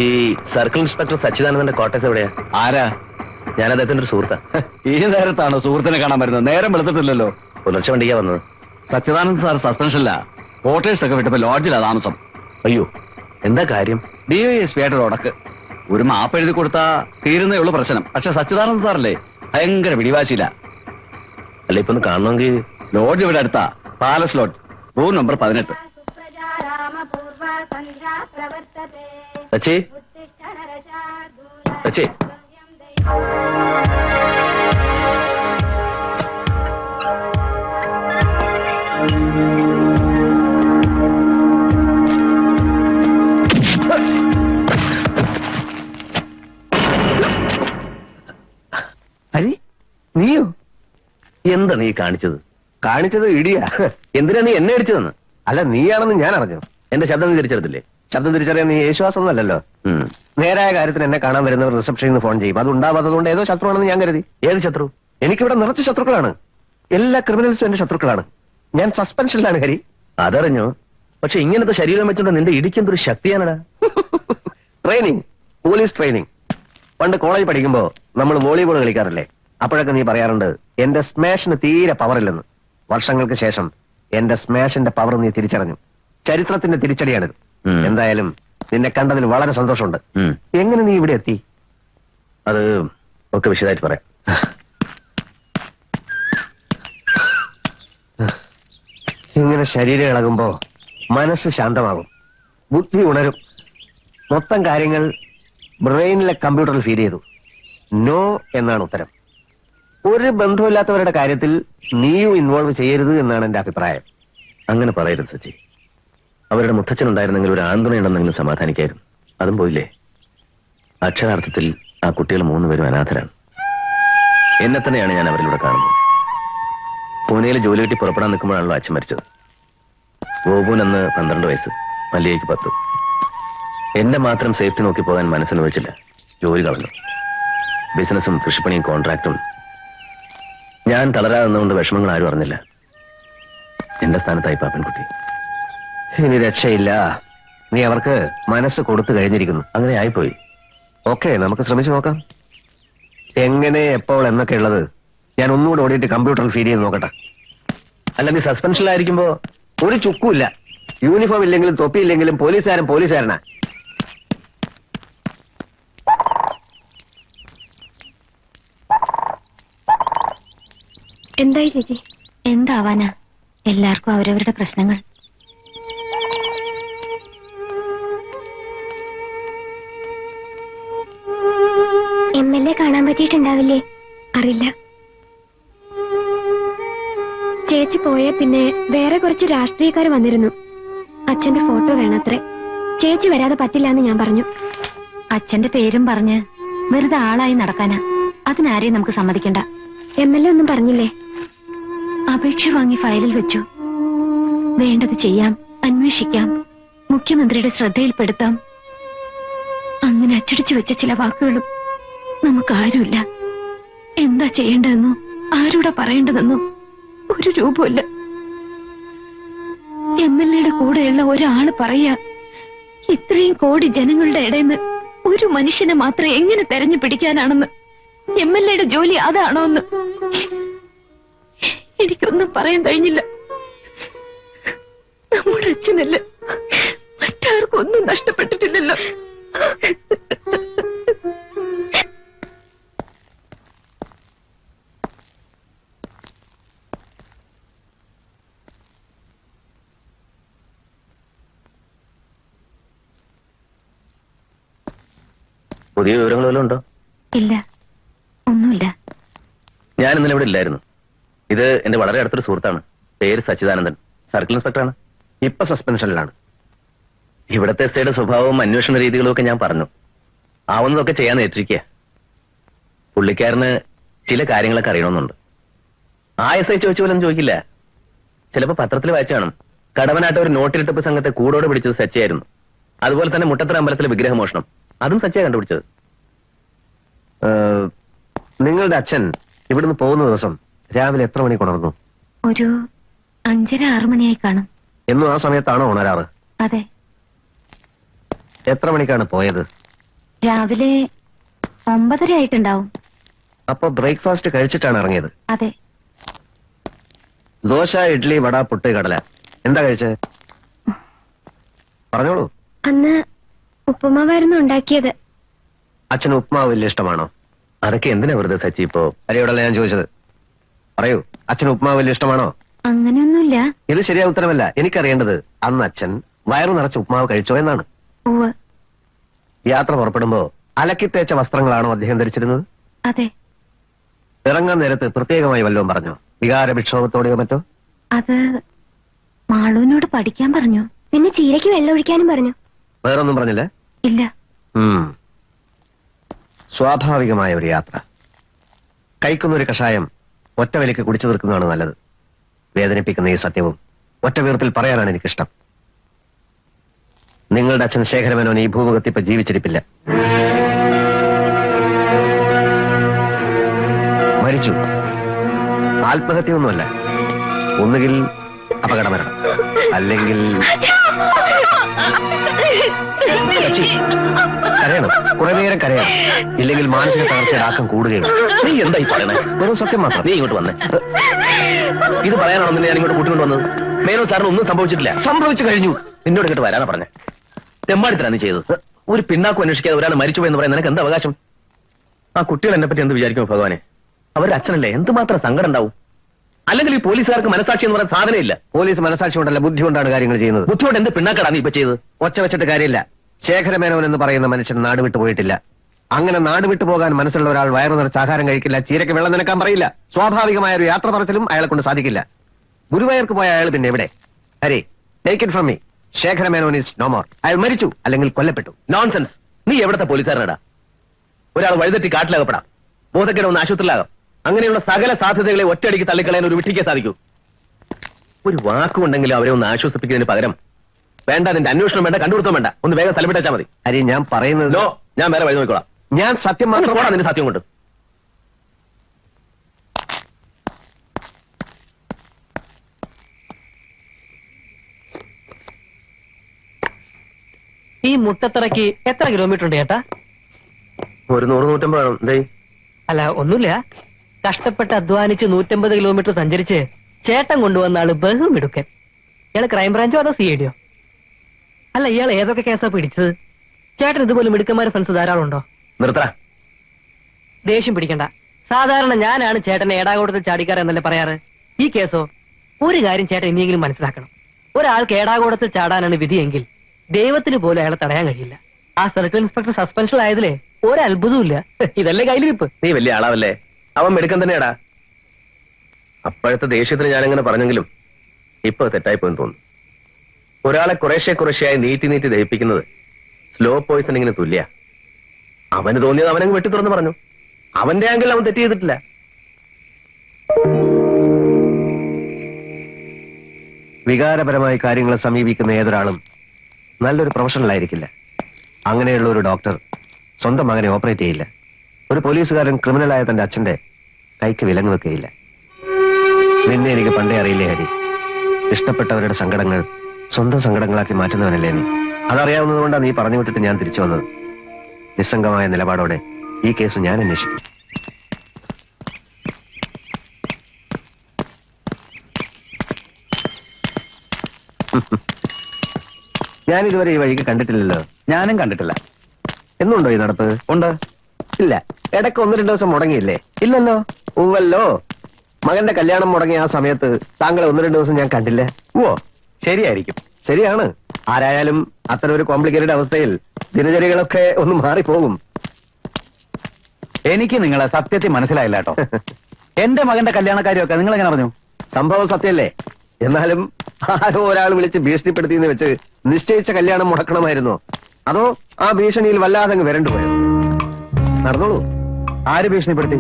ഈ circle inspector സച്ചിദാനന്ദന്റെ quarters എവിടെയാ? ആരാ? ഞാൻ അദ്ദേഹത്തിന്റെ ഒരു സുഹൃത്താ. ഈ നേരത്താണോ സുഹൃത്തിനെ കാണാൻ വരുന്നത്? നേരം വെളുത്തിട്ടില്ലല്ലോ. പുലർച്ചെ വണ്ടിക്കാ വന്നത്. സച്ചിദാനന്ദ സാർ സസ്പെൻഷനില്ല. ക്വാർട്ടേഴ്സ് ഒക്കെ വിട്ടപ്പോ ലോഡ്ജിലാ താമസം. അയ്യോ, എന്താ കാര്യം? DYSP ആയിട്ട് ഉടക്ക്. ഒരു മാപ്പ് എഴുതി കൊടുത്താ തീരുന്നേ ഉള്ളൂ പ്രശ്നം. പക്ഷെ സച്ചിദാനന്ദ സാറല്ലേ ഭയങ്കര പിടിവാശിയില്ല. അല്ല, ഇപ്പൊ ഒന്ന് കാണണമെങ്കിൽ ലോഡ്ജ് ഇവിടെ അടുത്താ, palace lodge, room number 18. Sachi, Sachi, Hari, നീയോ? എന്താ നീ കാണിച്ചത്? കാണിച്ചത് ഇടിയാ. എന്തിനാ നീ എന്നെ അടിച്ചതെന്ന്? അല്ല, നീയാണെന്ന് ഞാൻ അറിഞ്ഞു. എന്റെ ശബ്ദം നീ തിരിച്ചറിയത്തില്ലേ? ശബ്ദം തിരിച്ചറിയാൻ നീ യേശുവാസം ഒന്നല്ലല്ലോ. നേരായ കാര്യത്തിന് എന്നെ കാണാൻ വരുന്നവർ റിസപ്ഷനിൽ നിന്ന് ഫോൺ ചെയ്യും. അത് ഉണ്ടാവാത്തതുകൊണ്ട് ഏതോ ശത്രുവാണെന്ന് ഞാൻ കരുതി. ഏത് ശത്രു? എനിക്കിവിടെ നിറച്ച് ശത്രുക്കളാണ്. എല്ലാ ക്രിമിനൽസും എന്റെ ശത്രുക്കളാണ്. ഞാൻ സസ്പെൻഷനിലാണ് ഹരി. അതറിഞ്ഞു. പക്ഷെ ഇങ്ങനത്തെ ശരീരം വെച്ചോണ്ട് നിന്റെ ഇടിക്കെന്തൊരു ശക്തിയാണടാ. Training, police training. പണ്ട് കോളേജ് പഠിക്കുമ്പോ നമ്മൾ വോളിബോൾ കളിക്കാറില്ലേ? അപ്പോഴൊക്കെ നീ പറയാറുണ്ട് എന്റെ സ്മാഷിന് തീരെ പവറില്ലെന്ന്. വർഷങ്ങൾക്ക് ശേഷം എന്റെ സ്മാഷിന്റെ പവർ നീ തിരിച്ചറിഞ്ഞു. ചരിത്രത്തിന്റെ തിരിച്ചടിയാണിത്. എന്തായാലും നിന്നെ കണ്ടതിൽ വളരെ സന്തോഷമുണ്ട്. എങ്ങനെ നീ ഇവിടെ എത്തി? അത് ഒക്കെ വിശദമായിട്ട് പറയാം. ഇങ്ങനെ ശരീരം ഇളകുമ്പോ മനസ്സ് ശാന്തമാകും, ബുദ്ധി ഉണരും. മൊത്തം കാര്യങ്ങൾ ബ്രെയിനിലെ കമ്പ്യൂട്ടറിൽ ഫീഡ് ചെയ്തു. നോ എന്നാണ് ഉത്തരം. ഒരു ബന്ധമില്ലാത്തവരുടെ കാര്യത്തിൽ നീയും ഇൻവോൾവ് ചെയ്യരുത് എന്നാണ് എന്റെ അഭിപ്രായം. അങ്ങനെ പറയരുത് സച്ചി. അവരുടെ മുത്തച്ഛനുണ്ടായിരുന്നെങ്കിൽ ഒരു ആന്തുണയുണ്ടെന്നെങ്കിലും സമാധാനിക്കായിരുന്നു. അതും പോയില്ലേ. അക്ഷരാർത്ഥത്തിൽ ആ കുട്ടികൾ 3 പേരും അനാഥരാണ്. എന്നെ തന്നെയാണ് ഞാൻ അവരിലൂടെ കാണുന്നത്. പൂനെയിൽ ജോലി കിട്ടി പുറപ്പെടാൻ നിൽക്കുമ്പോഴാണല്ലോ അച്ഛൻ മരിച്ചത്. ഗോപുൻ അന്ന് 12 വയസ്സ്, മല്ലികയ്ക്ക് 10. എന്റെ മാത്രം സേഫ്റ്റി നോക്കി പോകാൻ മനസ്സനുവദിച്ചില്ല. ജോലി കളഞ്ഞു. ബിസിനസ്സും കൃഷിപ്പണിയും കോൺട്രാക്റ്റും. ഞാൻ തളരാതെ നിന്നുകൊണ്ട് വിഷമങ്ങൾ ആരും അറിഞ്ഞില്ല. എന്റെ സ്ഥാനത്തായി പാപ്പൻകുട്ടി. ഇനി രക്ഷയില്ല. നീ അവർക്ക് മനസ്സ് കൊടുത്തു കഴിഞ്ഞിരിക്കുന്നു. അങ്ങനെ ആയിപ്പോയി. ഓക്കെ, നമുക്ക് ശ്രമിച്ചു നോക്കാം. എങ്ങനെ, എപ്പോൾ എന്നൊക്കെ ഉള്ളത് ഞാൻ ഒന്നുകൂടെ ഓടിയിട്ട് കമ്പ്യൂട്ടറിൽ ഫീഡ് ചെയ്ത് നോക്കട്ടെ. അല്ല, നീ സസ്പെൻഷനിലായിരിക്കുമ്പോ ഒരു ചുക്കുമില്ല. യൂണിഫോം ഇല്ലെങ്കിലും തൊപ്പി ഇല്ലെങ്കിലും പോലീസുകാരൻ പോലീസുകാരനാ. എന്തായി ചേച്ചി? എന്താവാനാ, എല്ലാവർക്കും അവരവരുടെ പ്രശ്നങ്ങൾ. MLA കാണാൻ പറ്റിയിട്ടുണ്ടാവില്ലേ? അറിയില്ല. ചേച്ചി പോയ പിന്നെ വേറെ കുറച്ച് രാഷ്ട്രീയക്കാർ വന്നിരുന്നു. അച്ഛന്റെ ഫോട്ടോ വേണത്രേ. ചേച്ചി വരാതെ പറ്റില്ല എന്ന് ഞാൻ പറഞ്ഞു. അച്ഛന്റെ പേരും പറഞ്ഞ് വെറുതെ ആളായി നടക്കാനാ. അതിനാരെയും നമുക്ക് സമ്മതിക്കണ്ട. MLA ഒന്നും പറഞ്ഞില്ലേ? അപേക്ഷ വാങ്ങി ഫയലിൽ വെച്ചു. വേണ്ടത് ചെയ്യാം, അന്വേഷിക്കാം, മുഖ്യമന്ത്രിയുടെ ശ്രദ്ധയിൽപ്പെടുത്താം. അങ്ങനെ അച്ചടിച്ചു വെച്ച ചില വാക്കുകളും നമുക്കാരുമില്ല. എന്താ ചെയ്യേണ്ടതെന്നോ ആരോടാ പറയേണ്ടതെന്നോ ഒരു രൂപമില്ല. MLAയുടെ കൂടെയുള്ള ഒരാള് പറയാ, ഇത്രയും കോടി ജനങ്ങളുടെ ഇടയിന്ന് ഒരു മനുഷ്യനെ മാത്രം എങ്ങനെ തെരഞ്ഞു പിടിക്കാനാണെന്ന്. MLAയുടെ ജോലി അതാണോ എന്ന് എനിക്കൊന്നും പറയാൻ കഴിഞ്ഞില്ല. നമ്മുടെ അച്ഛനല്ല, മറ്റാർക്കും ഒന്നും നഷ്ടപ്പെട്ടിട്ടില്ലല്ലോ. പുതിയ വിവരങ്ങൾ വല്ലതും ഉണ്ടോ? ഇല്ല, ഒന്നുമില്ല. ഞാൻ ഇന്നലെ ഇവിടെ ഇല്ലായിരുന്നു. ഇത് എന്റെ വളരെ അടുത്തൊരു സുഹൃത്താണ്. പേര് സച്ചിദാനന്ദൻ, സർക്കിൾ ഇൻസ്പെക്ടറാണ്. ഇപ്പൊ സസ്പെൻഷനിലാണ്. ഇവിടത്തെ എസ്ഐയുടെ സ്വഭാവവും അന്വേഷണ രീതികളും ഒക്കെ ഞാൻ പറഞ്ഞു. ആവുന്നതൊക്കെ ചെയ്യാൻ ഏറ്റിരിക്കുക. പുള്ളിക്കാരന് ചില കാര്യങ്ങളൊക്കെ അറിയണമെന്നുണ്ട്. ആ എസ്ഐ ചോദിച്ച പോലെ ഒന്നും ചോദിക്കില്ല. ചിലപ്പോ പത്രത്തിൽ വായിച്ചു കാണും. കടവനാട്ട് ഒരു നോട്ടിലിട്ടപ്പ് സംഘത്തെ കൂടോടെ പിടിച്ചത് സച്ചിയായിരുന്നു. അതുപോലെ തന്നെ മുട്ടത്തറ അമ്പലത്തിലെ വിഗ്രഹമോഷണം, അതും സച്ചിയാ കണ്ടുപിടിച്ചത്. നിങ്ങളുടെ അച്ഛൻ ഇവിടുന്ന് പോകുന്ന ദിവസം രാവിലെ എത്ര മണിക്ക് ഉണർന്നു? ഒരു 5:30-6 മണിയായി കാണും. എന്നും ആ സമയത്താണോ ഉണരാറ്? അതെ. എത്ര മണിക്കാണ് പോയത്? രാവിലെ 9:30 ആയിട്ടുണ്ടാവും. അപ്പൊ ബ്രേക്ക്ഫാസ്റ്റ് കഴിച്ചിട്ടാണ് ഇറങ്ങിയത്? അതെ. ദോശ, ഇഡ്ഡലി, വട, പുട്ട്, കടല. എന്താ കഴിച്ചത്? പറഞ്ഞോളൂ. അന്ന് ഉപ്പുമാവായിരുന്നു ഉണ്ടാക്കിയത്. അച്ഛന് ഉപ്മാവ് വലിയ ഇഷ്ടമാണോ? അതൊക്കെ എന്തിനാ വെറുതെ സച്ചി ഇപ്പോ? അരിയോടല്ല ഞാൻ ചോദിച്ചത്. പറയൂ, അച്ഛന് ഉപ്മാവ് വലിയ ഇഷ്ടമാണോ? അങ്ങനെയൊന്നുമില്ല. ഇത് ശരിയായ ഉത്തരമല്ല. എനിക്കറിയേണ്ടത് അന്ന് അച്ഛൻ വയറു നിറച്ച് ഉപ്മാവ് കഴിച്ചോ എന്നാണ്. ഉവ്വ്. യാത്ര പുറപ്പെടുമ്പോ അലക്കി തേച്ച വസ്ത്രങ്ങളാണോ അദ്ദേഹം ധരിച്ചിരുന്നത്? അതെ. ഇറങ്ങാൻ നേരത്ത് പ്രത്യേകമായി വല്ലതും പറഞ്ഞോ? വികാര വിക്ഷോഭത്തോടെയോ മറ്റോ? അത് മാളുവിനോട് പഠിക്കാൻ പറഞ്ഞു. പിന്നെ ചീരയ്ക്ക് വെള്ളം ഒഴിക്കാനും പറഞ്ഞു. വേറൊന്നും പറഞ്ഞില്ല? ഇല്ല. സ്വാഭാവികമായ ഒരു യാത്ര. കഴിക്കുന്നൊരു കഷായം ഒറ്റ വിലക്ക് കുടിച്ചു തീർക്കുന്നതാണ് നല്ലത്. വേദനിപ്പിക്കുന്ന ഈ സത്യവും ഒറ്റ വീർപ്പിൽ പറയാനാണ് എനിക്കിഷ്ടം. നിങ്ങളുടെ അച്ഛൻ ശേഖരമേനോൻ ഈ ഭൂമുഖത്ത് ഇപ്പൊ ജീവിച്ചിരിപ്പില്ല. മരിച്ചു. ആത്മഹത്യയൊന്നുമല്ല. ഒന്നുകിൽ അപകടമരണം, അല്ലെങ്കിൽ കരയണം. കുറെ നേരം കരയണം. ഇല്ലെങ്കിൽ മാനസിക തകർച്ചയുടെ ആക്കം കൂടുകയാണ്. നീ എന്തായി പറയണേ? വെറും സത്യം മാത്രം. നീ ഇങ്ങോട്ട് വന്നേ. ഇത് പറയാനാണോ നിന്നെ ഞാൻ ഇങ്ങോട്ട് കൂട്ടിക്കൊണ്ട് വന്നത്? മേനോ സാറിന് ഒന്നും സംഭവിച്ചിട്ടില്ല. സംഭവിച്ചു കഴിഞ്ഞു. നിന്നോട് ഇങ്ങോട്ട് വരാനാ പറഞ്ഞേ. തെമ്മാടിത്തരാ നീ ചെയ്തത്. ഒരു പിന്നാക്കും അന്വേഷിക്കാതെ ഒരാൾ മരിച്ചുപോയി എന്ന് പറയാൻ നിനക്ക് എന്താ അവകാശം? ആ കുട്ടികൾ എന്നെ പറ്റി എന്ത് വിചാരിക്കും ഭഗവാനെ? അവരുടെ അച്ഛനല്ലേ, എന്തുമാത്രം സങ്കടം ഉണ്ടാവും. അല്ലെങ്കിൽ ഈ പോലീസുകാർക്ക് മനസാക്ഷി എന്ന് പറയാൻ സാധനമില്ല. പോലീസ് മനസാക്ഷി കൊണ്ടല്ല, ബുദ്ധി കൊണ്ടാണ് കാര്യങ്ങൾ ചെയ്യുന്നത്. ബുദ്ധിയോട് എന്ത് പിന്നാക്കടാ നീ ഇപ്പൊ ചെയ്ത്? ഒച്ച വെച്ചിട്ട് കാര്യമില്ല. ശേഖരമേനോൻ എന്ന് പറയുന്ന മനുഷ്യൻ നാട് വിട്ടു പോയിട്ടില്ല. അങ്ങനെ നാട് വിട്ടു പോകാൻ മനസ്സുള്ള ഒരാൾ വയറു നിറച്ച് ആഹാരം കഴിക്കില്ല, ചീരയ്ക്ക് വെള്ളം നനക്കാൻ പറയില്ല. സ്വാഭാവികമായ ഒരു യാത്ര പറച്ചിലും അയാളെ കൊണ്ട് സാധിക്കില്ല. ഗുരുവായൂർക്ക് പോയ അയാൾ പിന്നെ എവിടെ? Hari, take it from me. Sekhara Menon is no more. അയാൾ മരിച്ചു, അല്ലെങ്കിൽ കൊല്ലപ്പെട്ടു. നോൺസെൻസ്. നീ എവിടത്തെ പോലീസുകാരനടാ? ഒരാൾ വഴിതെറ്റി കാട്ടിലകപ്പെടാം, ബോധക്കേട് ഒന്ന് ആശുപത്രിയിലാകാം. അങ്ങനെയുള്ള സകല സാധ്യതകളെ ഒറ്റയടിക്ക് തള്ളിക്കളയാൻ ഒരു വിട്ടിക്കേ സാധിക്കൂ. ഒരു വാക്കുണ്ടെങ്കിലും അവരെ ഒന്ന് ആശ്വസിപ്പിക്കുന്നതിന് പകരം വേണ്ട, നിന്റെ അന്വേഷണം വേണ്ട, കണ്ടുപിടുത്തം വേണ്ട, ഒന്ന് വേഗം സ്ഥലപ്പെട്ടേച്ചാ മതി. ഹരി, ഞാൻ പറയുന്നത് നോ, ഞാൻ വേറെ വഴി നോക്കിക്കോളാം. ഞാൻ സത്യം മാത്രം. പോടാ നിന്റെ സത്യം കൊണ്ട്. ഈ മുട്ടത്തറയ്ക്ക് എത്ര കിലോമീറ്റർ ഉണ്ട് ചേട്ടാ? ഒരു 100-150 വേണം. എന്തേ? അല്ല, ഒന്നുമില്ല. കഷ്ടപ്പെട്ട് അധ്വാനിച്ച് 150 കിലോമീറ്റർ സഞ്ചരിച്ച് ചേട്ടൻ കൊണ്ടുവന്ന ആള് ബഹുമിടുക്കൻ. ഇയാള് ക്രൈംബ്രാഞ്ചോ അതോ CID യോ? അല്ല, ഇയാൾ ഏതൊക്കെ കേസാ പിടിച്ചത്? ചേട്ടൻ ഇതുപോലെ മിടുക്കന്മാരെ ഫ്രണ്ട്സ് ധാരാളം ഉണ്ടോ? നിർത്തറ. ദേഷ്യം പിടിക്കണ്ട. സാധാരണ ഞാനാണ് ചേട്ടനെ ഏടാകൂടത്തിൽ ചാടിക്കാർ എന്നല്ലേ പറയാറ്. ഈ കേസോ? ഒരു കാര്യം ചേട്ടൻ ഇനിയെങ്കിലും മനസ്സിലാക്കണം. ഒരാൾക്ക് ഏടാകൂടത്തിൽ ചാടാനാണ് വിധിയെങ്കിൽ ദൈവത്തിന് പോലും അയാളെ തടയാൻ കഴിയില്ല. ആ സർക്കിൾ ഇൻസ്പെക്ടർ സസ്പെൻഷൻ ആയതിലേ ഒരത്ഭുതമില്ല. ഇതല്ലേ കയ്യിലിരിപ്പ്. നീ വലിയ ആളാവല്ലേ? അവൻ മെടുക്കൻ തന്നെയാടാ. അപ്പോഴത്തെ ദേഷ്യത്തിന് ഞാനങ്ങനെ പറഞ്ഞെങ്കിലും ഇപ്പൊ തെറ്റായിപ്പോയെന്ന് തോന്നുന്നു. ഒരാളെ കുറേശ്ശെയായി നീട്ടി ദഹിപ്പിക്കുന്നത് സ്ലോ പോയിസണിങ്ങിന് തുല്യ. അവന് തോന്നിയത് അവനങ്ങ് വെട്ടി തുറന്ന് പറഞ്ഞു. അവന്റെ ആംഗിൾ അവൻ തെറ്റ് ചെയ്തിട്ടില്ല. വികാരപരമായി കാര്യങ്ങളെ സമീപിക്കുന്ന ഏതൊരാളും നല്ലൊരു പ്രൊഫഷണൽ ആയിരിക്കില്ല. അങ്ങനെയുള്ള ഒരു ഡോക്ടർ സ്വന്തം മകനെ ഓപ്പറേറ്റ് ചെയ്യില്ല. ഒരു പോലീസുകാരൻ ക്രിമിനലായ തന്റെ അച്ഛന്റെ കൈക്ക് വിലങ്ങ് വെക്കുകയില്ല. നിന്നെ എനിക്ക് പണ്ടേ അറിയില്ലേ ഹരി. ഇഷ്ടപ്പെട്ടവരുടെ സങ്കടങ്ങൾ സ്വന്തം സങ്കടങ്ങളാക്കി മാറ്റുന്നവനല്ലേ നീ. അതറിയാവുന്നതുകൊണ്ടാണ് നീ പറഞ്ഞു വിട്ടിട്ട് ഞാൻ തിരിച്ചു വന്നത്. നിസ്സംഗമായ നിലപാടോടെ ഈ കേസ് ഞാൻ അന്വേഷിക്കും. ഞാൻ ഇതുവരെ ഈ വഴിക്ക് കണ്ടിട്ടില്ലല്ലോ. ഞാനും കണ്ടിട്ടില്ല. എന്നുണ്ടോ ഈ നടപ്പ്? ഉണ്ട്. ഇല്ല. ഇടയ്ക്ക് 1-2 ദിവസം മുടങ്ങിയില്ലേ? ഇല്ലല്ലോ. ഉവ്വല്ലോ. മകന്റെ കല്യാണം മുടങ്ങിയ ആ സമയത്ത് താങ്കളെ 1-2 ദിവസം ഞാൻ കണ്ടില്ല. ഓ, ശരിയായിരിക്കും. ശരിയാണ്. ആരായാലും അത്തരം ഒരു കോംപ്ലിക്കേറ്റഡ് അവസ്ഥയിൽ ദിനചര്യകളൊക്കെ ഒന്ന് മാറിപ്പോകും. എനിക്ക് നിങ്ങളെ സത്യത്തിൽ മനസ്സിലായില്ല കേട്ടോ. എന്റെ മകന്റെ കല്യാണക്കാരിയൊക്കെ നിങ്ങൾ എങ്ങനെ അറിഞ്ഞു? സംഭവം സത്യല്ലേ? എന്നാലും ആരോ ഒരാൾ വിളിച്ച് ഭീഷണിപ്പെടുത്തിയെന്ന് വെച്ച് നിശ്ചയിച്ച കല്യാണം മുടക്കണമായിരുന്നോ? അതോ ആ ഭീഷണിയിൽ വല്ലാതെ അങ്ങ് വരണ്ടുപോയോ? നടന്നോളൂ. ആര് ഭീഷണിപ്പെടുത്തി?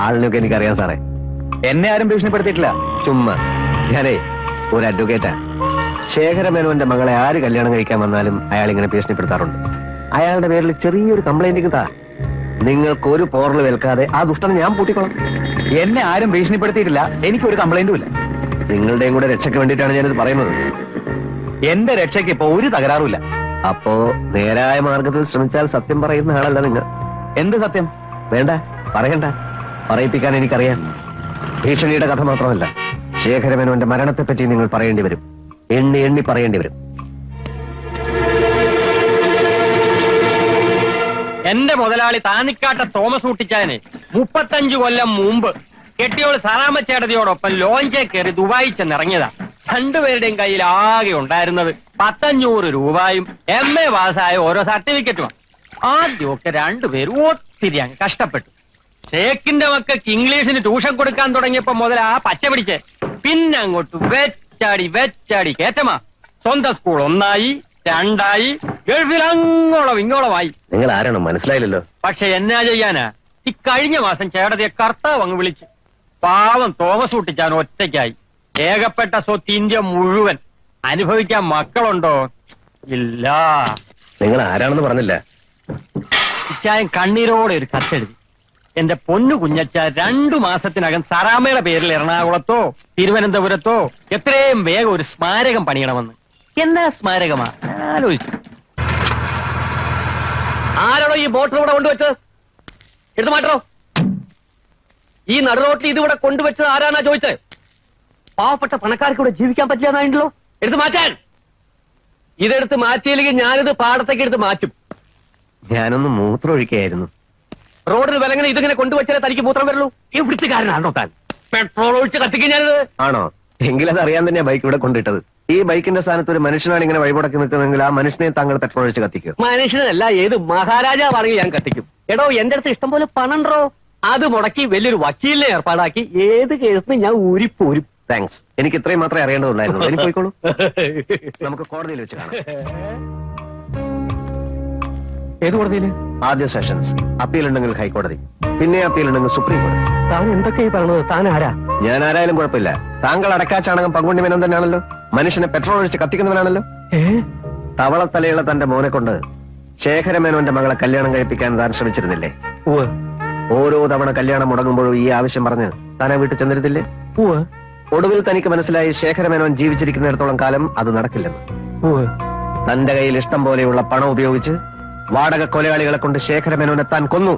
ആളിനൊക്കെ എനിക്കറിയാം സാറേ. എന്നെ ആരും ഭീഷണിപ്പെടുത്തിയിട്ടില്ല. ചുമ്മാ. ഞാനേ ഒരു അഡ്വക്കേറ്റാ. ശേഖരമേനോന്റെ മകളെ ആര് കല്യാണം കഴിക്കാൻ വന്നാലും അയാൾ ഇങ്ങനെ ഭീഷണിപ്പെടുത്താറുണ്ട്. അയാളുടെ പേരിൽ ചെറിയൊരു കംപ്ലൈന്റ് താ. നിങ്ങൾക്ക് ഒരു പോറൽ വെൽക്കാതെ ആ ദുഷ്ടനെ ഞാൻ പൂട്ടിക്കോളാം. എന്നെ ആരും ഭീഷണിപ്പെടുത്തിയിട്ടില്ല. എനിക്കൊരു കംപ്ലൈന്റും ഇല്ല. നിങ്ങളുടെയും കൂടെ രക്ഷയ്ക്ക് വേണ്ടിയിട്ടാണ് ഞാനിത് പറയുന്നത്. എന്റെ രക്ഷയ്ക്ക് ഇപ്പൊ ഒരു തകരാറുമില്ല. അപ്പോ നേരായ മാർഗത്തിൽ ശ്രമിച്ചാൽ സത്യം പറയുന്ന ആളല്ല നിങ്ങൾ. എന്ത് സത്യം? വേണ്ട, പറയണ്ട. പറയിപ്പിക്കാൻ എനിക്കറിയാം. ഭീഷണിയുടെ കഥ മാത്രമല്ല, ശേഖരമേനോന്റെ മരണത്തെപ്പറ്റി നിങ്ങൾ പറയേണ്ടി വരും. എണ്ണി എണ്ണി പറയേണ്ടി വരും. എന്റെ മുതലാളി താന്നിക്കാട്ട തോമസ് കുട്ടിച്ചാന് 35 കൊല്ലം മുമ്പ് കെട്ടിയോൾ സറാമച്ചേട്ടതിയോടൊപ്പം ലോഞ്ചേ കയറി ദുബായി ചെന്നിറങ്ങിയതാ. രണ്ടുപേരുടെയും കയ്യിൽ ആകെ ഉണ്ടായിരുന്നത് 1,500 രൂപയും MA പാസ്സായ ഓരോ സർട്ടിഫിക്കറ്റുമാണ്. ആദ്യമൊക്കെ രണ്ടുപേരും ഒത്തിരി അങ്ങ് കഷ്ടപ്പെട്ടു. ഷേക്കിന്റെ മക്കൾക്ക് ഇംഗ്ലീഷിന് ട്യൂഷൻ കൊടുക്കാൻ തുടങ്ങിയപ്പോ മുതൽ ആ പച്ച പിടിച്ച് പിന്നെ അങ്ങോട്ട് വെച്ചാടി കേറ്റമാ. സ്വന്തം സ്കൂൾ 1ആയി 2ആയി, ഗൾഫിൽ അങ്ങോളം ഇങ്ങോളമായി. നിങ്ങൾ ആരാണോ മനസ്സിലായില്ലല്ലോ. പക്ഷെ എന്നാ ചെയ്യാനാ, ഈ കഴിഞ്ഞ മാസം ചേട്ടതിയെ കർത്താവ് അങ്ങ് വിളിച്ച്. പാവം തോമസ് കുട്ടിച്ചാൻ ഒറ്റയ്ക്കായി. ഏകപ്പെട്ട സ്വത്ത് ഇന്ത്യ മുഴുവൻ. അനുഭവിക്കാൻ മക്കളുണ്ടോ? ഇല്ല. നിങ്ങൾ ആരാണെന്ന് പറഞ്ഞില്ല. ഇച്ചായൻ കണ്ണീരോടെ ഒരു കത്തെഴുതി. എന്റെ പൊന്നു കുഞ്ഞച്ച 2 മാസത്തിനകം സറാമയുടെ പേരിൽ എറണാകുളത്തോ തിരുവനന്തപുരത്തോ എത്രയും വേഗം ഒരു സ്മാരകം പണിയണമെന്ന്. എന്താ സ്മാരകമാ ആലോചിച്ചു. ആരാണോ ഈ ബോട്ടിൽ ഇവിടെ കൊണ്ടുവച്ചത്? എടുത്തു മാറ്റോ. ഈ നടുറോട്ടിൽ ഇതിവിടെ കൊണ്ടുവച്ചത് ആരാന്നാ ചോദിച്ചത്? പാവപ്പെട്ട പണക്കാർക്ക് ഇവിടെ ജീവിക്കാൻ പറ്റില്ലെന്നായിണ്ടല്ലോ. എടുത്തു മാറ്റാൻ. ഇതെടുത്ത് മാറ്റിയില്ലെങ്കിൽ ഞാനിത് പാടത്തേക്ക് എടുത്ത് മാറ്റും. ഞാനൊന്ന് മൂത്രമൊഴിക്കുകയായിരുന്നു. റോഡിന് വിലങ്ങനെ ഇതിങ്ങനെ കൊണ്ടുവച്ചാലേ തനിക്ക് മൂത്രം വരുള്ളൂ. ഈ വൃത്തിക്കാരനാണോ താൻ? പെട്രോൾ ഒഴിച്ച് കത്തിക്കാൻ ഞാനിത്. ആണോ? എങ്കിലത് അറിയാൻ തന്നെയാ ബൈക്ക് ഇവിടെ കൊണ്ടിട്ടത്. ഈ ബൈക്കിന്റെ സ്ഥാനത്ത് ഒരു മനുഷ്യനാണ് ഇങ്ങനെ വഴിമുടക്കി നിൽക്കുന്നതെങ്കിൽ ആ മനുഷ്യനെ താങ്കൾ പെട്രോൾ ഒഴിച്ച് കത്തിക്കും. മനുഷ്യനല്ല, ഏത് മഹാരാജാവാണെങ്കിൽ ഞാൻ കത്തിക്കും. എടോ, എന്റെ അടുത്ത് ഇഷ്ടം പോലെ പണുണ്ടോ? അത് മുടക്കി വലിയൊരു വക്കീലിനെ ഏർപ്പാടാക്കി ഏത് കേസിന് ഞാൻ ഊരിപ്പോരും. താങ്ക്സ്. എനിക്ക് ഇത്രയും മാത്രമേ അറിയേണ്ടതുണ്ടായിരുന്നു. എനിക്ക് പോയിക്കോളൂ. നമുക്ക് കോടതിയിൽ വെച്ച് കാണാം. ഏത് കോടതിയില്? ആദ്യ സെഷൻസ്. അപ്പീൽ ഉണ്ടെങ്കിൽ ഹൈക്കോടതി, പിന്നെ അപ്പീൽ ഉണ്ടെങ്കിൽ സുപ്രീം കോടതി. താൻ എന്തൊക്കെയാ പറഞ്ഞത്? താൻ ആരാ? ഞാൻ ആരായാലും കുഴപ്പമില്ല. താങ്കൾ അടക്കാച്ചാണകം പങ്കുണ്ണി മേനോൻ തന്നെയാണല്ലോ. മനുഷ്യനെ പെട്രോൾ ഒഴിച്ച് കത്തിക്കുന്നവനാണല്ലോ. തവളത്തലയുള്ള തന്റെ മോനെ കൊണ്ട് ശേഖരമേനോന്റെ മകളെ കല്യാണം കഴിപ്പിക്കാൻ താൻ ശ്രമിച്ചിരുന്നില്ലേ? ഓരോ തവണ കല്യാണം മുടങ്ങുമ്പോഴും ഈ ആവശ്യം പറഞ്ഞ് താൻ വീട്ടിൽ ചെന്നിരുന്നില്ലേ? ഒടുവിൽ തനിക്ക് മനസ്സിലായി ശേഖരമേനോൻ ജീവിച്ചിരിക്കുന്നിടത്തോളം കാലം അത് നടക്കില്ലെന്ന്. തന്റെ കയ്യിൽ ഇഷ്ടം പോലെയുള്ള പണം ഉപയോഗിച്ച് വാടക കൊലയാളികളെ കൊണ്ട് ശേഖരമേനോനെ താൻ കൊന്നു.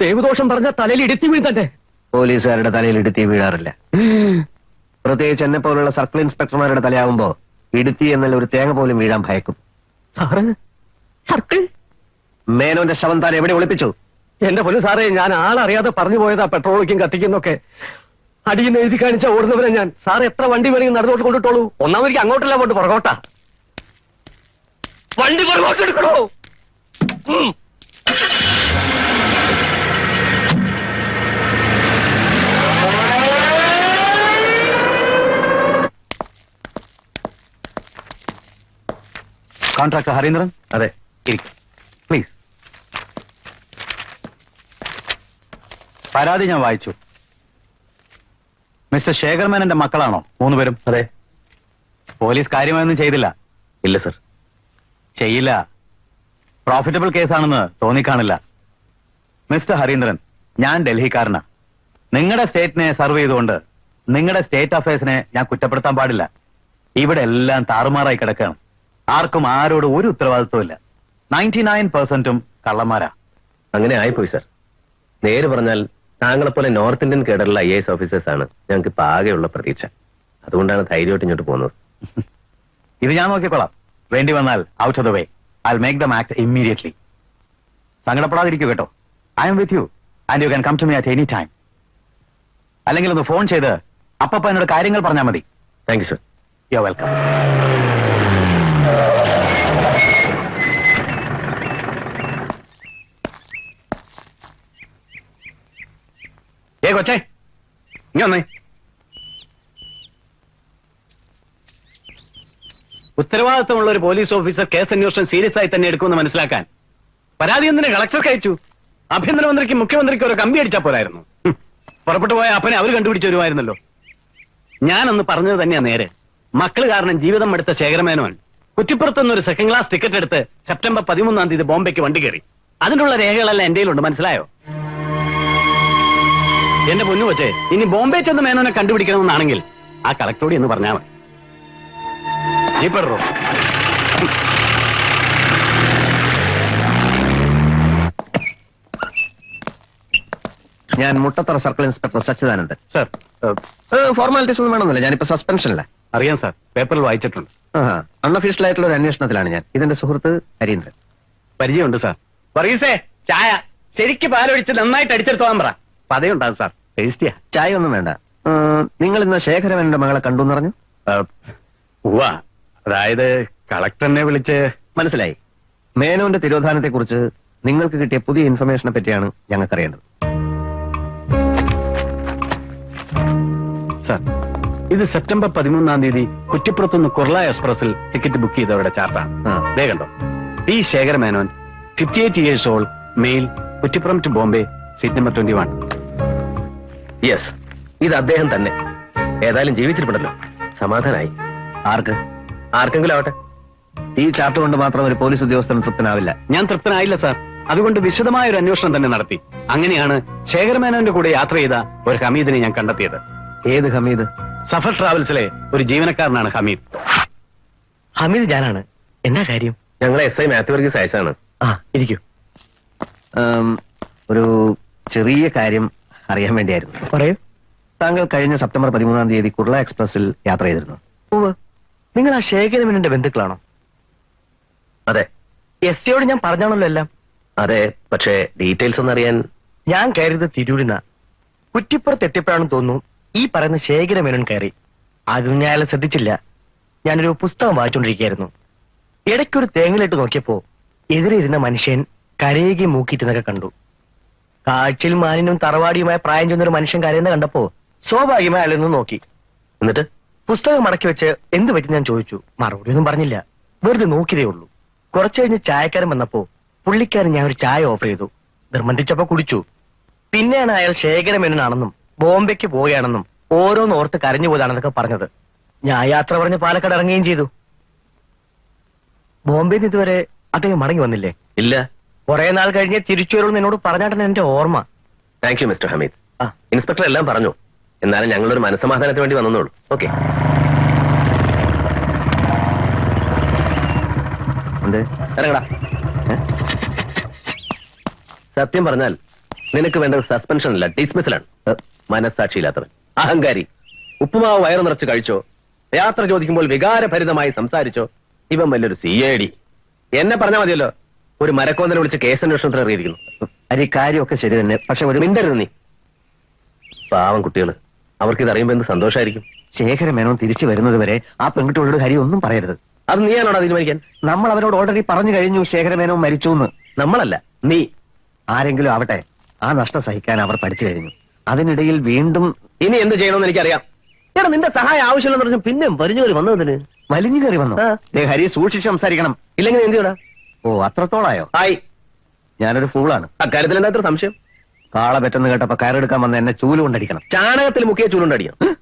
ദൈവദോഷം പറഞ്ഞ തലയിൽ ഇടുത്തി വീഴ്ത്തണ്ടേ? പോലീസുകാരുടെ തലയിൽ ഇടുത്തി വീഴാറില്ല. പ്രത്യേകിച്ച് എന്നെ പോലുള്ള സർക്കിൾ ഇൻസ്പെക്ടർമാരുടെ തലയാവുമ്പോ ഇടുത്തി എന്നല്ല ഒരു തേങ്ങ പോലും വീഴാൻ ഭയക്കും. സർക്കിൾ മേനോന്റെ ശവം താൻ എവിടെ ഒളിപ്പിച്ചു? എന്റെ പൊന്നു സാറേ, ഞാൻ ആളറിയാതെ പറഞ്ഞു പോയതാ പെട്രോളിക്കും കത്തിക്കുന്നൊക്കെ. അടിയിൽ എഴുതി കാണിച്ച ഓടുന്നവരെ ഞാൻ. സാർ എത്ര വണ്ടി വേണമെങ്കിൽ നടന്നോട്ട് കൊണ്ടിട്ടോളൂ. ഒന്നാമതിക്ക് അങ്ങോട്ടല്ല പോട്ട് പുറകോട്ടാ. വണ്ടി പുറകോട്ട് എടുക്കണോ? കോൺട്രാക്ടർ ഹരീന്ദ്രൻ? അതെ. പ്ലീസ്. പരാതി ഞാൻ വായിച്ചു. മിസ്റ്റർ ശേഖർമേനന്റെ മക്കളാണോ 3 പേരും? അതെ. പോലീസ് കാര്യമായൊന്നും ചെയ്തില്ല? ഇല്ല സർ. ചെയ്യില്ല. പ്രോഫിറ്റബിൾ കേസാണെന്ന് തോന്നിക്കാണില്ല. മിസ്റ്റർ ഹരീന്ദ്രൻ, ഞാൻ ഡൽഹിക്കാരനാ. നിങ്ങളുടെ സ്റ്റേറ്റിനെ സർവ് ചെയ്തുകൊണ്ട് നിങ്ങളുടെ സ്റ്റേറ്റ് അഫയേഴ്സിനെ ഞാൻ കുറ്റപ്പെടുത്താൻ പാടില്ല. ഇവിടെ എല്ലാം താറുമാറായി കിടക്കുകയാണ്. ആർക്കും ആരോട് ഒരു ഉത്തരവാദിത്വമില്ല. 99%ഉം കള്ളന്മാരാ. അങ്ങനെ ആയിപ്പോയി സർ. നേര് പറഞ്ഞാൽ താങ്കളെപ്പോലെ നോർത്ത് ഇന്ത്യൻ കേഡറിലുള്ള IAS ഓഫീസേഴ്സ് ആണ് ഞങ്ങൾക്ക് ഇപ്പൊ ആകെയുള്ള പ്രതീക്ഷ. അതുകൊണ്ടാണ് ധൈര്യമായിട്ട് ഇങ്ങോട്ട് പോകുന്നത്. ഇത് ഞാൻ നോക്കിക്കോളാം. വേണ്ടി വന്നാൽ out of the way. I'll make them act immediately. സങ്കടപ്പെടാതിരിക്കൂ കേട്ടോ. I am with you and you can come to me at any time. അല്ലെങ്കിൽ ഒന്ന് ഫോൺ ചെയ്ത് അപ്പപ്പ എന്നോട് കാര്യങ്ങൾ പറഞ്ഞാൽ മതി. Thank you sir. You are welcome. കൊച്ചേ, ഇനി വന്നേ. ഉത്തരവാദിത്തമുള്ള ഒരു പോലീസ് ഓഫീസർ കേസ് അന്വേഷണം സീരിയസ് ആയി തന്നെ എടുക്കുമെന്ന് മനസ്സിലാക്കാൻ പരാതി എന്തിനെ കളക്ടർക്ക് അയച്ചു? ആഭ്യന്തരമന്ത്രിക്കും മുഖ്യമന്ത്രിക്കും ഒരു കമ്പി അടിച്ചാൽ പോരായിരുന്നു? പുറപ്പെട്ടു പോയ അപ്പനെ അവർ കണ്ടുപിടിച്ചു വരുമായിരുന്നല്ലോ. ഞാനൊന്ന് പറഞ്ഞത് തന്നെയാ നേരെ. മക്കള് കാരണം ജീവിതം എടുത്ത ശേഖരമേനോൻ കുറ്റിപ്പുറത്തുനിന്ന് ഒരു സെക്കൻഡ് ക്ലാസ് ടിക്കറ്റ് എടുത്ത് സെപ്റ്റംബർ 13-ാം തീയതി ബോംബെക്ക് വണ്ടി കയറി. അതിനുള്ള രേഖകളെല്ലാം എന്റെ കയ്യിലുണ്ട്. മനസ്സിലായോ? എന്റെ പൊന്നു കൊച്ചേ, ഇനി ബോംബെ ചെന്ന് മേനോനെ കണ്ടുപിടിക്കണമെന്നാണെങ്കിൽ ആ കളക്ടറോട് എന്ന് പറഞ്ഞാൽ മതി. ജീപ്പറോ ഞാൻ Muttathara circle inspector Sachidanandan. Sir formalities ഒന്നും വേണമെന്നില്ല, ഞാനിപ്പോ സസ്പെൻഷനില്ല. അറിയാം സാർ, പേപ്പറിൽ വായിച്ചിട്ടുണ്ട്. അൺഒഫീഷ്യൽ ആയിട്ടുള്ള ഒരു അന്വേഷണത്തിലാണ് ഞാൻ. ഇതെന്റെ സുഹൃത്ത് ഹരീന്ദ്രൻ. പരിചയമുണ്ട് സാർ. വർഗീസേ, ചായ ശരിക്ക് പാലൊഴിച്ച് നന്നായിട്ട് അടിച്ചെടുത്തോളാൻ പറ. പതയുണ്ടാകും സാർ, ടേസ്റ്റിയാ. ചായ ഒന്നും വേണ്ട. നിങ്ങൾ ഇന്ന് ശേഖരമേനന്റെ മകളെ കണ്ടു എന്ന് പറഞ്ഞു. ഉവ്വ, അതായത് കളക്ടറിനെ വിളിച്ച്. മനസ്സിലായി. മേനോന്റെ തിരോധാനത്തെ കുറിച്ച് നിങ്ങൾക്ക് കിട്ടിയ പുതിയ ഇൻഫർമേഷനെ പറ്റിയാണ് ഞങ്ങൾക്കറിയേണ്ടത്. സാർ, ഇത് സെപ്റ്റംബർ 13-ാം തീയതി കുറ്റിപ്പുറത്തുനിന്ന് കുർള എക്സ്പ്രസിൽ ടിക്കറ്റ് ബുക്ക് ചെയ്തവരുടെ ചാർട്ടാണ്. ആ. ദേ കണ്ടോ, T Sekhara Menon, 58 years old, male, Kuttippuram to Bombay, seat number 21. Yes, ഇത് അദ്ദേഹം തന്നെ. ഏതായാലും ജീവിച്ചിട്ടുണ്ടല്ലോ, സമാധാനായി. ആർക്ക്? ആർക്കെങ്കിലും ആവട്ടെ. ഈ ചാർട്ട് കൊണ്ട് മാത്രം ഒരു പോലീസ് ഉദ്യോഗസ്ഥനും തൃപ്തനാവില്ല. ഞാൻ തൃപ്തനായില്ല സാർ. അതുകൊണ്ട് വിശദമായ ഒരു അന്വേഷണം തന്നെ നടത്തി. അങ്ങനെയാണ് ശേഖരമേനോന്റെ കൂടെ യാത്ര ചെയ്ത ഒരു ഹമീദിനെ ഞാൻ കണ്ടെത്തിയത്. ഏത് ഹമീദ്? സഫർ ട്രാവൽസിലെ ഒരു ജീവനക്കാരനാണ് ഹമീദ്. ഹമീദ് ഞാനാണ്. എന്നാ കാര്യം? ഞങ്ങളെ എസ് ഐ മാത്യു വർഗീസ് അയച്ചാണ്. ആ, ഇരിക്കൂ. ഒരു ചെറിയ കാര്യം അറിയാൻ വേണ്ടിയായിരുന്നു. പറയൂ. താങ്കൾ കഴിഞ്ഞ സെപ്റ്റംബർ 13-ാം തീയതി കുർള എക്സ്പ്രസിൽ യാത്ര ചെയ്തിരുന്നു. ഉവ്വ്. നിങ്ങൾ ആ ശേഖരമേനന്റെ ബന്ധുക്കളാണോ? അതെ എസ് യോട് ഞാൻ പറഞ്ഞാണല്ലോ എല്ലാം. അതെ, പക്ഷേ ഡീറ്റെയിൽസ് ഒന്നും അറിയാൻ. ഞാൻ കയറിയത് തിരൂരിന. കുറ്റിപ്പുറത്ത് എത്തിയപ്പോഴാണെന്ന് തോന്നുന്നു ഈ പറയുന്ന ശേഖരമേനോൻ കയറി. അതൊന്നും ഞാൻ അയാളെ ശ്രദ്ധിച്ചില്ല. ഞാനൊരു പുസ്തകം വായിച്ചുകൊണ്ടിരിക്കുകയായിരുന്നു. ഇടയ്ക്കൊരു തേങ്ങലിട്ട് നോക്കിയപ്പോ എതിരെ ഇരുന്ന മനുഷ്യൻ കരയുകയും മൂക്കിയിട്ടെന്നൊക്കെ കണ്ടു. കാഴ്ചയിൽ മാനിനും തറവാടിയുമായ പ്രായം ചെന്നൊരു മനുഷ്യൻ കരയുന്ന കണ്ടപ്പോ സ്വാഭാവികമായി അയാളൊന്നും നോക്കി. എന്നിട്ട് പുസ്തകം മടക്കി വെച്ച് എന്ത് പറ്റി ഞാൻ ചോദിച്ചു. മറുപടി ഒന്നും പറഞ്ഞില്ല, വെറുതെ നോക്കിയതേ ഉള്ളൂ. കുറച്ചു കഴിഞ്ഞ് ചായക്കാരൻ വന്നപ്പോ പുള്ളിക്കാരൻ ഞാൻ ഒരു ചായ ഓഫർ ചെയ്തു. നിർബന്ധിച്ചപ്പോ കുടിച്ചു. പിന്നെയാണ് അയാൾ ശേഖരമേനോനാണെന്നും ബോംബെക്ക് പോവുകയാണെന്നും ഓരോന്ന് ഓർത്ത് കരഞ്ഞു പോയതാണെന്നൊക്കെ പറഞ്ഞത്. ഞാൻ യാത്ര പറഞ്ഞ് പാലക്കാട് ഇറങ്ങുകയും ചെയ്തു. ബോംബെയിൽ നിന്ന് ഇതുവരെ അദ്ദേഹം മടങ്ങി വന്നില്ലേ? ഇല്ല. കുറെ നാൾ കഴിഞ്ഞ് തിരിച്ചു വരുമെന്ന് എന്നോട് പറഞ്ഞാട്ടാണ് എന്റെ ഓർമ്മ. Thank you mister Hameed. ആ. ഇൻസ്പെക്ടർ എല്ലാം പറഞ്ഞു. എന്നാലും ഞങ്ങളൊരു മനസ്സമാധാനത്തിന് വേണ്ടി വന്നോളൂ. ഓക്കെ. എന്ത്? ഇറങ്ങടാ. സത്യം പറഞ്ഞാൽ നിനക്ക് വേണ്ടത് സസ്പെൻഷൻ അല്ല, ഡിസ്മിസലാണ്. മനസ്സാക്ഷിയില്ലാത്തവൻ, അഹങ്കാരി. ഉപ്പുമാവ് വയറു നിറച്ച് കഴിച്ചോ, യാത്ര ചോദിക്കുമ്പോൾ വികാരഭരിതമായി സംസാരിച്ചോ, ഇവൻ വലിയൊരു CID. എന്നെ പറഞ്ഞാൽ മതിയല്ലോ. ഒരു മരക്കോന്തനെ വിളിച്ച് കേസ് അന്വേഷണത്തിൽ ഇറങ്ങിയിരിക്കുന്നു. അരി കാര്യമൊക്കെ ശരി തന്നെ, പക്ഷെ ഒരു മിണ്ടരുത് നീ. പാവം കുട്ടികള്, അവർക്കിത് അറിയുമ്പോ എന്ത് സന്തോഷമായിരിക്കും. ശേഖരമേനോൻ തിരിച്ചു വരുന്നത് വരെ ആ പെൺകുട്ടികളോട് ഹരി ഒന്നും പറയരുത്. അത് നീയാണോടാ തീരുമാനിക്കാൻ? നമ്മൾ അവരോട് ഓൾറെഡി പറഞ്ഞു കഴിഞ്ഞു ശേഖരമേനോൻ മരിച്ചു എന്ന്. നമ്മളല്ല, നീ. ആരെങ്കിലും ആവട്ടെ, ആ നഷ്ടം സഹിക്കാൻ അവർ പഠിച്ചു കഴിഞ്ഞു. അതിനിടയിൽ വീണ്ടും ഇനി എന്ത് ചെയ്യണമെന്ന് എനിക്കറിയാം. എടാ, നിന്റെ സഹായം ആവശ്യമില്ലെന്ന് പറഞ്ഞു പിന്നെ പരിഞ്ഞു വന്നതിന് വലിഞ്ഞു കയറി വന്നു. ഹരി സൂക്ഷിച്ച് സംസാരിക്കണം. ഇല്ലെങ്കിൽ എന്ത് ചെയ്യടാ? ഓ, അത്രത്തോളായോ? ആയി. ഞാനൊരു ഫൂളാണ്. അക്കാര്യത്തിൽ എന്താ സംശയം? കാള പറ്റെന്ന് കേട്ടപ്പോ കയറെടുക്കാൻ വന്ന എന്നെ ചൂല് കൊണ്ടടിക്കണം. ചാണകത്തിൽ മുക്കിയ ചൂലുണ്ടടിക്കണം.